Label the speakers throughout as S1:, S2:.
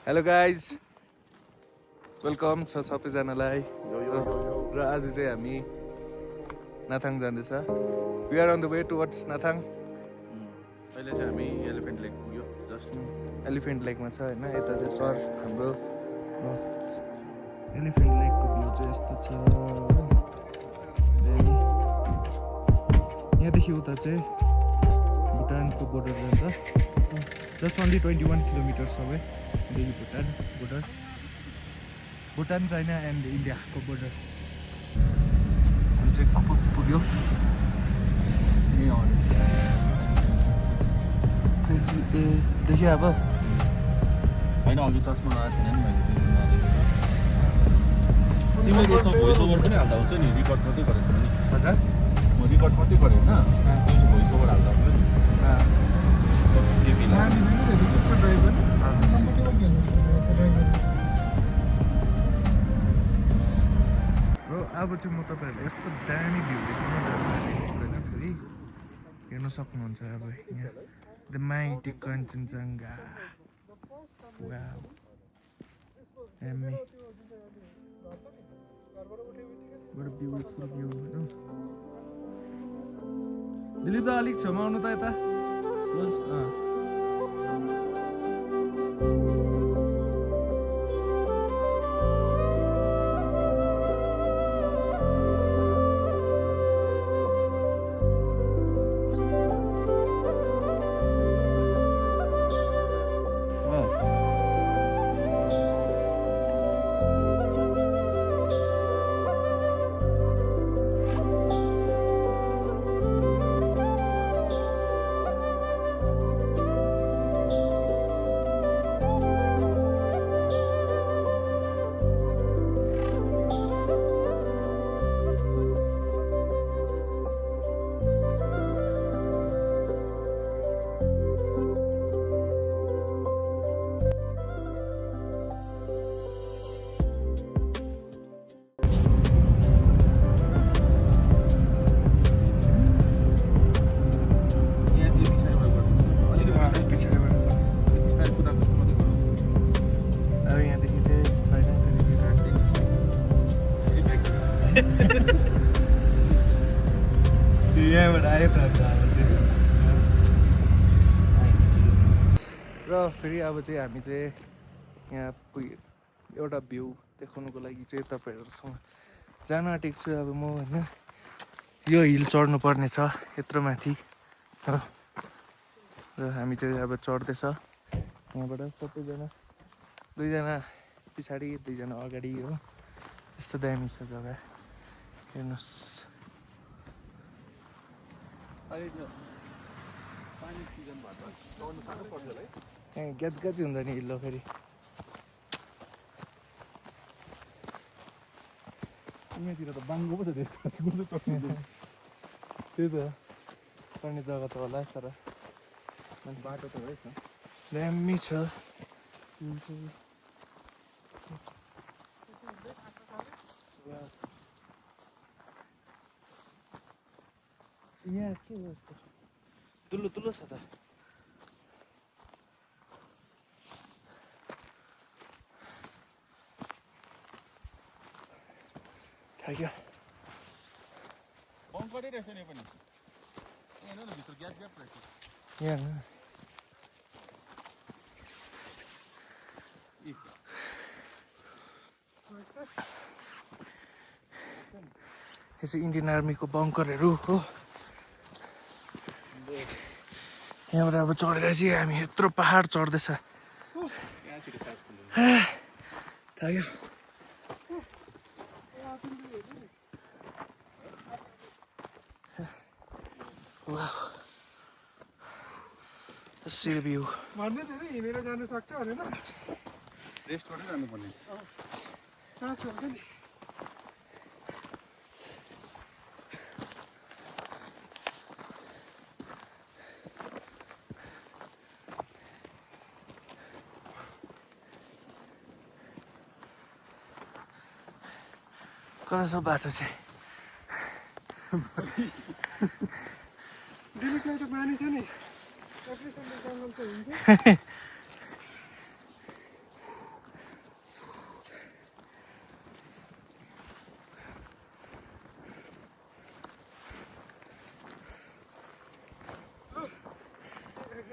S1: Hello guys, welcome छ सबैजनालाई। र आज चाहिँ हामी नाथाङ जाँदैछ। We are on the way towards Nathang.
S2: अहिले चाहिँ हामी एलिफेन्ट लेक पुग्यो। जस्ट
S1: एलिफेन्ट लेकमा छ होइन। यता चाहिँ सर हाम्रो एलिफेन्ट लेकको भ्यू चाहिँ यस्तो छ। यहाँदेखि उता चाहिँ भुटानको बोर्डर जान्छ। जस्ट ओन्ली 21 किलोमिटर्स अवे देखि Bhutan border, Bhutan China and इन्डियाको बोर्डर। हामी चाहिँ पुग्यो। देखियो अब
S2: होइन, अघि चस्मा लगाएको थिएन नि मैले। तिमीले त्यसमा भोइस ओभर पनि हाल्दा हुन्छ नि, रिकर्ड मात्रै गरेको नि।
S1: हजुर,
S2: म रिकर्ड मात्रै गरेँ होइन, त्यसो भोइस ओभर हाल्दा हुन्छ नि।
S1: र अब चाहिँ म तपाईँहरूलाई यस्तो दामी भ्यू देखाउन जान्छु होइन। फेरि हेर्न सक्नुहुन्छ अब यहाँ द माइटी कञ्चनजङ्घा। वाउ, एमी what a beautiful view होइन। दिलीप दा अलिक छेउमा आउनु त यता। यहाँबाट आयो त र फेरि अब चाहिँ हामी चाहिँ यहाँ एउटा भ्यू देखाउनुको लागि चाहिँ तपाईँहरूसँग जान आँटेको छु। अब म होइन, यो हिल चढ्नु पर्ने छ यत्रो माथि र हामी चाहिँ अब चढ्दैछ यहाँबाट। सबैजना, दुईजना पछाडि दुईजना अगाडि हो। यस्तो दामी छ जग्गा, हेर्नुहोस्। ग्याज हुन्छ नि हिल्लो फेरि।
S2: यहाँतिर त बाङ्गो पो छ त्यस्तो।
S1: त्यही त चढ्ने जग्गा त होला, तर
S2: बाटो त रहेछ।
S1: दामी छ। यहाँ के हो यस्तो दुलो दुलो छ त। थाक्यो।
S2: बङ्करै रहेछ नि पनि। हेर्नु न, भित्र ग्याप ग्याप रहेछ।
S1: यहाँ यो चाहिँ इन्डियन आर्मीको बङ्करहरू हो। यहाँबाट अब चढेर चाहिँ हामी यत्रो पहाड चढ्दैछ। थाक्यो। See the view.
S3: भन्ने धेरै हिँडेर जानु सक्छ भनेर
S2: रेस्ट गरेर जानुपर्ने।
S3: सास हुन्छ नि।
S1: कता छ बाटो चाहिँ?
S3: दिलीपलाई त बानी छ नि।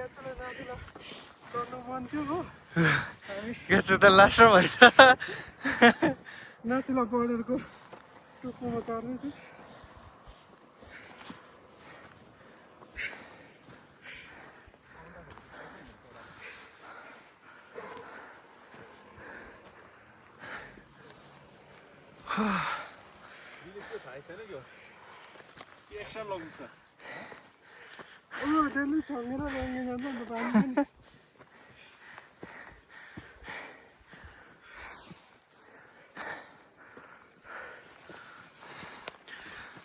S3: ग्याचुलाई नातिलाई चढ्नु मन थियो हो
S1: ग्याचु त लास्टमा भएछ
S3: नातिलाई बर्डरको टुप्पोमा चढ्दैछु डेली छङ्गेर ल्याङ्गे जान्छ नि त पानी पनि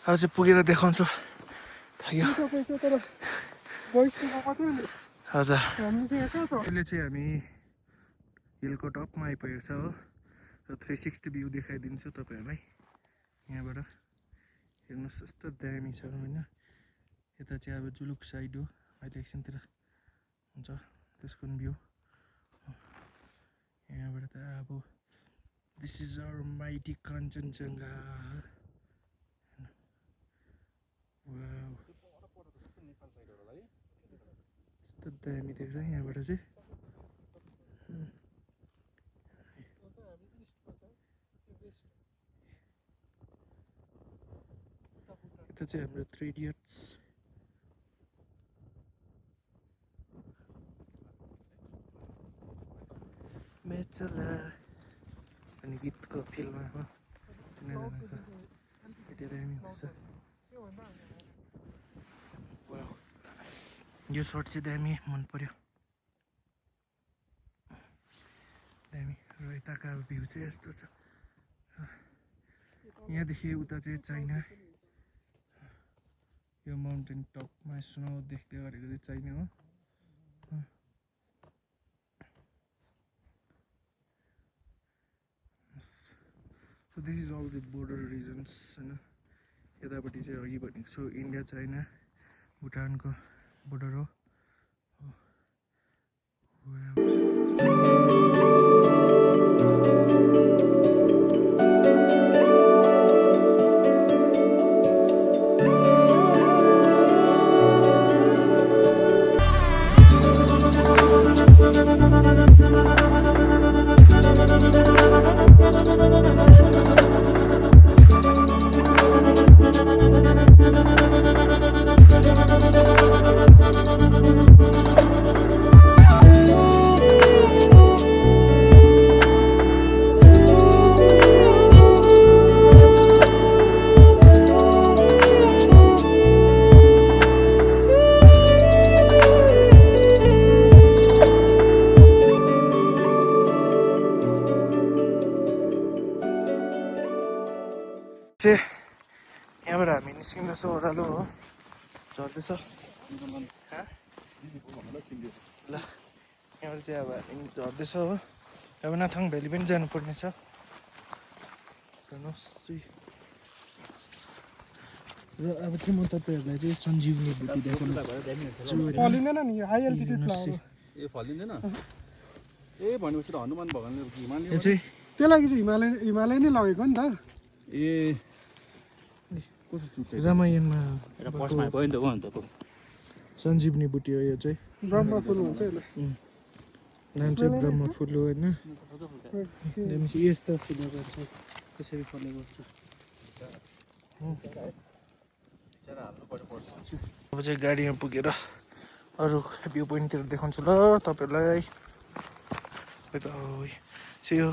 S1: अब चाहिँ पुगेर देखाउँछु थाक्यो
S3: पैसा तर भोइसको गएको थियो नि
S1: हजुर
S3: हामीसँग कहाँ छ
S1: अहिले चाहिँ हामी हिलको टपमा आइपुगेको छ हो र 360 भ्यू देखाइदिन्छु तपाईँहरूलाई यहाँबाट हेर्नुहोस् यस्तो दामी छ होइन यता चाहिँ अब जुलुक साइड हो अहिले एकछिनतिर हुन्छ त्यसको भ्यू यहाँबाट त अब this is our mighty Kanchenjunga यस्तो दामी देख्छ यहाँबाट चाहिँ यता चाहिँ हाम्रो 3 इडियट्स मेचला अनि गीतको फिल्ममा हो यो सर्ट चाहिँ दामी मन पर्यो दामी र यताको अब भ्यू चाहिँ यस्तो छ यहाँदेखि उता चाहिँ चाइना यो माउन्टेन टपमा स्नो देख्दै गरेको चाहिँ चाइना हो So this is all the border regions हैन यतापट्टि चाहिँ अघि भनेको छु इन्डिया चाइना भुटानको बोर्डर हो यहाँबाट हामी निस्किँदैछ ओह्रालो हो झर्दैछ ल यहाँबाट चाहिँ अब हामी झर्दैछ हो अब नाथाङ भ्याली पनि जानुपर्ने छ हेर्नुहोस् र अब चाहिँ म तपाईँहरूलाई चाहिँ सञ्जीवनी बुटी
S3: फलिँदैन नि हाई एल्टिट्युड फ्लावर
S2: ए फलिँदैन ए भनेपछि त हनुमान भगवानले हिमालय
S1: यो चाहिँ
S3: त्यो लागि चाहिँ हिमालय नै लगेको नि त
S2: ए
S1: रामायणमा
S4: भयो नि त
S1: सञ्जीवनी बुटी हो यो चाहिँ
S3: ब्रह्म फुल भन्छ यसलाई
S1: नाम चाहिँ ब्रह्म फुल हो होइन
S3: यस्तो फुल्ने गर्छ त्यसरी फल्ने गर्छ
S1: अब चाहिँ गाडीमा पुगेर अरू भ्यू पोइन्टतिर देखाउँछु ल तपाईँहरूलाई यो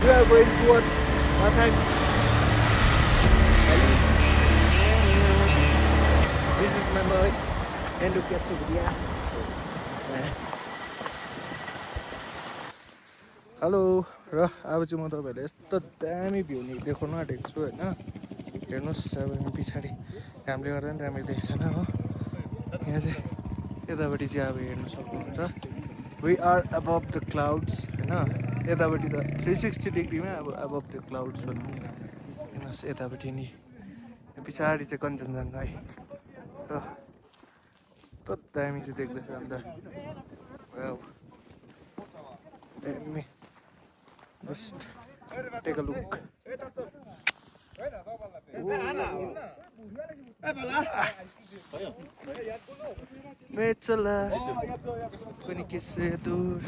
S1: We are going towards Nathang Valley. This is my boy, and look at Subria. Hello र अब चाहिँ म तपाईँहरूलाई यस्तो दामी भ्यू देखाउन आँटेको छु होइन हेर्नुहोस् अब यहाँ पछाडि घामले गर्दा पनि राम्ररी देखेको छैन हो यहाँ चाहिँ यतापट्टि चाहिँ अब हेर्नु सक्नुहुन्छ we are above the clouds होइन यतापट्टि त 360 डिग्रीमा अब अबभ द क्लाउड्स भनौँ हेर्नुहोस् यतापट्टि नि पछाडि चाहिँ कञ्चनजङ्घा है र कस्तो दामी चाहिँ देख्दैछ अन्त दामी जस्ट टेक अ लुक मैं चला कोई किससे दूर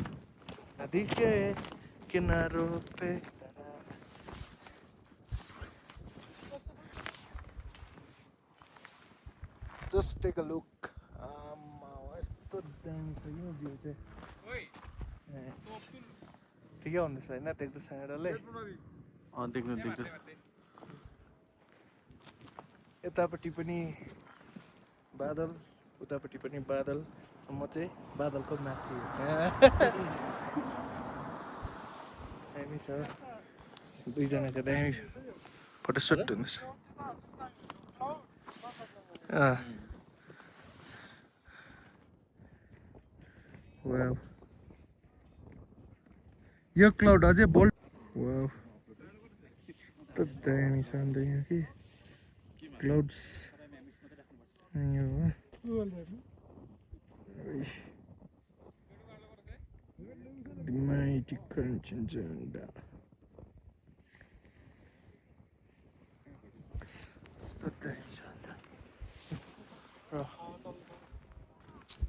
S1: नदी के किनारों pay just take a look यस्तो दामी छ यो भ्यू चाहिँ ठिकै हुँदैछ होइन देख्दैछ डल्लै
S2: देख्दैछ
S1: यतापट्टि पनि बादल उतापट्टि पनि बादल म चाहिँ बादलको माथि दामी छ दुईजनाको दामी फोटोसुट हुँदैछ वाउ यो क्लाउड अझै बोल्ड वाउ यस्तो दामी छ अन्त यहाँ कि क्लाउड्स यो The mighty Kanchenjunga. यस्तो दामी छ अन्त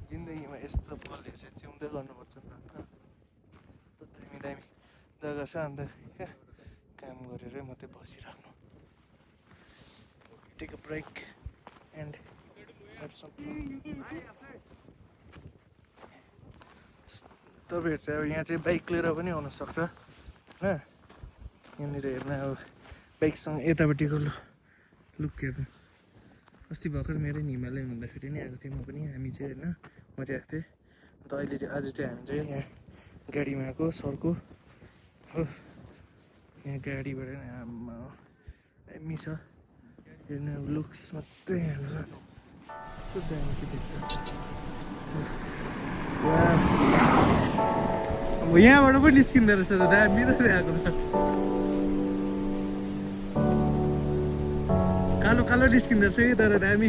S1: जिन्दगीमा यस्तो पलहरू चाहिँ जिउँदै गर्नुपर्छ नि त यस्तो दामी दामी जग्गा छ अन्त क्या काम गरेरै मात्रै बसिराख्नु टेक अ ब्रेक एन्ड तपाईँहरू चाहिँ अब यहाँ चाहिँ बाइक लिएर पनि आउनुसक्छ होइन यहाँनिर हेर्न अब बाइकसँग यतापट्टिको लुक हेर्नु अस्ति भर्खर मेरै हिमालयन हुँदाखेरि नि आएको थिएँ म पनि हामी चाहिँ होइन म चाहिँ आएको थिएँ अन्त अहिले चाहिँ आज चाहिँ हामी चाहिँ यहाँ गाडीमा आएको सरको हो यहाँ गाडीबाट नि आम्मा दामी छ हेर्नु अब लुक्स मात्रै हेर्नु यस्तो दामी चाहिँ देख्छ अब यहाँबाट पनि निस्किँदो रहेछ त दामी त आएको त कालो कालो निस्किँदो रहेछ कि तर दामी